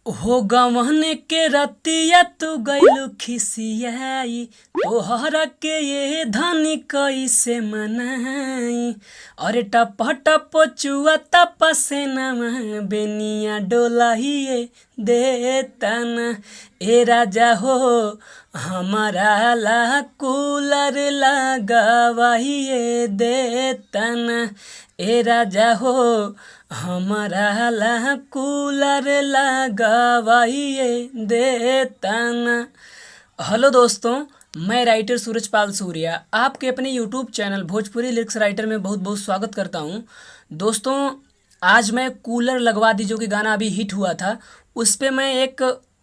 हो गवन के रतिया तू गइलू खिसियाई तोहरा के ये धनी कैसे मनाई। अरे टप टप चुआ तप से नमा बेनिया डोलाइए देतन। ए राजा हो हमारा ला कूलर लगावाइए देतन। ए राजा हो हमारा ला कूलर लगावाइए देतन। हेलो दोस्तों, मैं राइटर सूरजपाल सूर्या आपके अपने YouTube channel Bhojpuri lyrics writer में बहुत बहुत स्वागत करता हूं। दोस्तों, आज मैं कूलर लगवा दी जो कि गाना अभी हिट हुआ था, उस पे मैं एक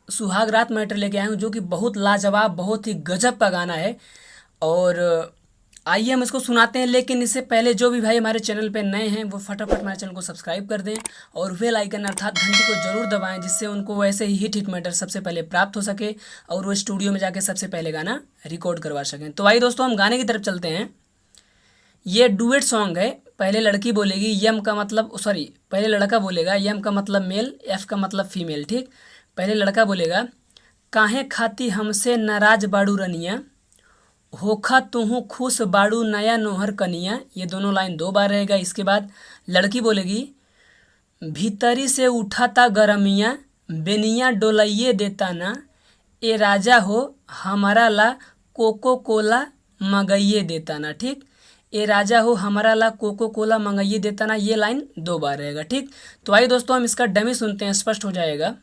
सुहाग रात मैटर लेके आया हूँ जो कि बहुत लाजवाब, बहुत ही गजब का गाना है। और आइए हम इसको सुनाते हैं। लेकिन इससे पहले जो भी भाई हमारे चैनल पे नए हैं वो फटाफट हमारे चैनल को सब्सक्राइब कर दें और बेल आइकन अर्थात घंटी को जरूर दबाएं, जिससे उनको वैसे ही हिट मैटर सबसे पहले प्राप्त हो सके और वो स्टूडियो में जाके सबसे पहले गाना रिकॉर्ड करवा सकें। तो आइए दोस्तों, हम गाने की तरफ चलते हैं। ये डुएट सॉन्ग है। पहले लड़की बोलेगी यम का मतलब पहले लड़का बोलेगा यम का मतलब मेल, एफ का मतलब फीमेल। ठीक, पहले लड़का बोलेगा काहे खाती हमसे नाराज बाड़ू रनिया, होखा तुहू खुश बाड़ू नया नोहर कनिया। ये दोनों लाइन 2 बार रहेगा। इसके बाद लड़की बोलेगी भीतरी से उठाता गरमिया बेनिया डोलाइए देता ना। ए राजा हो हमारा ला कोको कोला मंगाइए देता ना। ठीक, ए राजा हो हमारा ला कोको कोला मंगाइए देता ना, ये लाइन 2 बार रहेगा। ठीक, तो आइए दोस्तों हम इसका डमी सुनते हैं, स्पष्ट हो जाएगा।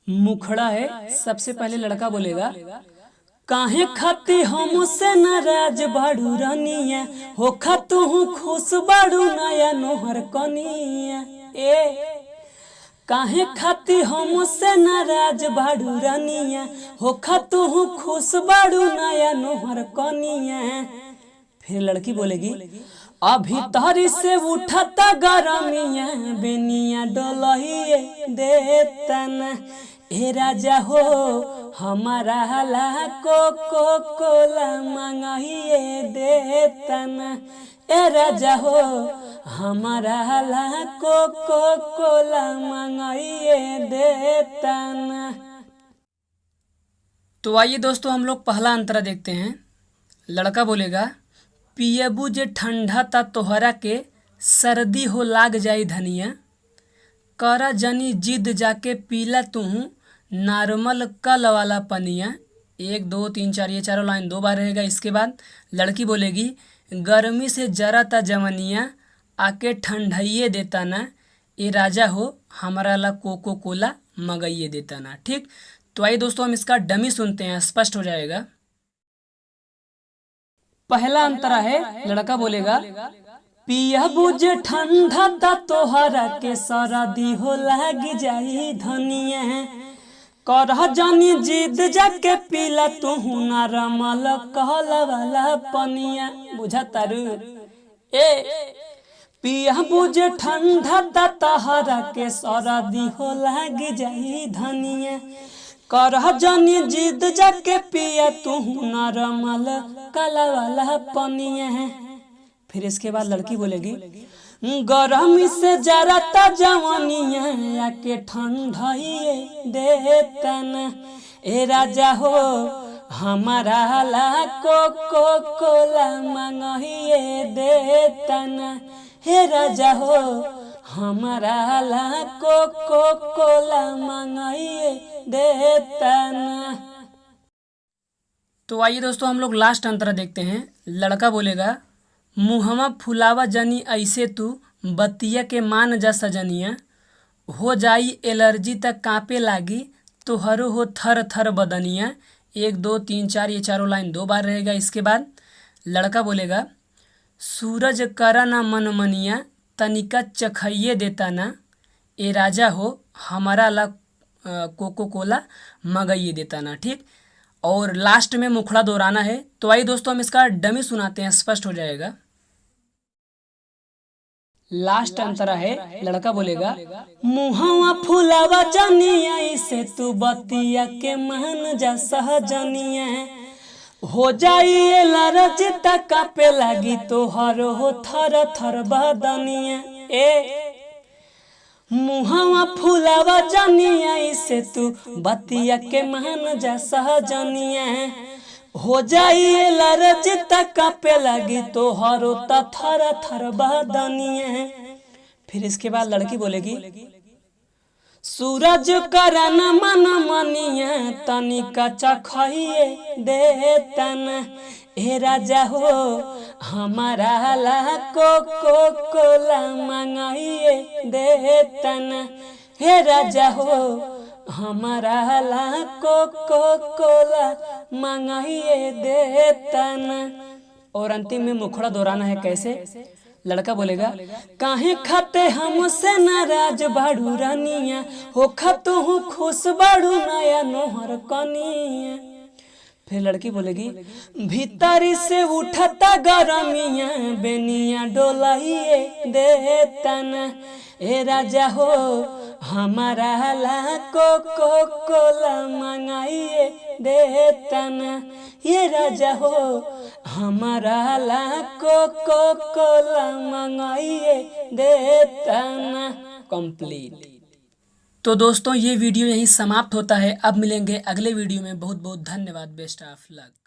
मुखड़ा है। सबसे पहले लड़का बोलेगा काहे खाती हमसे नाराज बाड़ू रनिया, होखा तुहू खुश बाड़ू नया नोहर कनिया। ए काहे खाती हमसे नाराज बाड़ू रनिया, होखा तुहू खुश बाड़ू नया नोहर कनिया। फिर लड़की बोलेगी अभी तहरी से उठाता गरमिया बेनिया डोलहिए देतन। ए राजा हो हमारा ला कोको कोला मंगाइए देतन। ए राजा हो हमारा ला कोको कोला मंगाइए देतन। तो आइए दोस्तों हम लोग पहला अंतरा देखते हैं। लड़का बोलेगा पियबू जे ठंडा ता तोहरा के सर्दी हो लाग जाई धनिया, करा जनी जिद जाके पीला तुहू नॉर्मल कल वाला पनिया। 1 2 3 4 ये चारों लाइन 2 बार रहेगा। इसके बाद लड़की बोलेगी गर्मी से जरा ता जवनिया आके ठंडाइए देता ना। ए राजा हो हमारा ला कोको कोला मंगाइए देता ना। ठीक, तो आइए दोस्तों हम इसका डमी सुनते हैं, स्पष्ट हो जाएगा। पहला अंतरा है। लड़का बोलेगा पिया बुझे ठंडा ता तोहरा के सरदी हो लाग जाई धनिया, करह जानी जिद जाके पीला तुहू नरमल कहल वाला पनिया। बुझा तारू। ए पिया बुझे ठंडा ता तोहरा के सरदी हो लाग जाई धनिया, करह जानी जिद जाके पिया तुहू नरमल काला वाला पनिया। फिर इसके बाद लड़की बोलेगी गरमी से जरा ता जवानिया आके ठंडाइए देतन। ए राजा हो हमारा ला कोको कोला मंगाइए देतन। हे राजा हो हमारा ला कोको कोला मंगाइए देतन। तो आइए दोस्तों हम लोग लास्ट अंतरा देखते हैं। लड़का बोलेगा मुहमा फुलावा जनी ऐसे तू बतिया के मान जा सजनिया, हो जाई एलर्जी तक कांपे लागी तोहरो हो थर थर बदनिया। 1 2 3 4 ये चारों लाइन 2 बार रहेगा। इसके बाद लड़का बोलेगा सूरज करा ना मन मनिया तनिका चखाइए देता ना। ए राजा हो हमारा ला कोको कोला मंगाइए देता ना। ठीक, और लास्ट में मुखड़ा दोहराना है। तो आइए दोस्तों हम इसका डमी सुनाते हैं, स्पष्ट हो जाएगा। लास्ट अंतरा है। लड़का बोलेगा मुहवा फुलावा जनिया इसे तू बतिया के मान जा सहजनिया, हो जाई लरज तक कापे लागी तोहर हो थर थर बदनिया। ए मुहावा फुलावा जनिया से तू बतिया के मान जा सहजनिया हो जाइए लरजिता कापे लगी तो हरो थर थर बदनिया। फिर इसके बाद लड़की बोलेगी सूरज करन मन मनिया तनिका चखइए दे तन ए राजा हो हमारा ला कोला मंगाइए दे तन हे राजा हो हमारा ला कोला मंगाइए दे तन। और अंतिम में मुखड़ा दोहराना है कैसे। लड़का बोलेगा काहे खाते हमसे नाराज बाड़ू रानिया हो खतो हूँ खुश बाड़ू नया नोहर कनिया। फिर लड़की बोलेगी भीतरी से उठता गरमिया बेनिया डोलाइए दे तन ए राजा हो हमारा ला कोला मंगाइए दे तन ये राजा हो हमारा ला कोला मंगाइए दे तन। कंप्लीट। तो दोस्तों ये वीडियो यहीं समाप्त होता है। अब मिलेंगे अगले वीडियो में। बहुत बहुत धन्यवाद। Best of luck.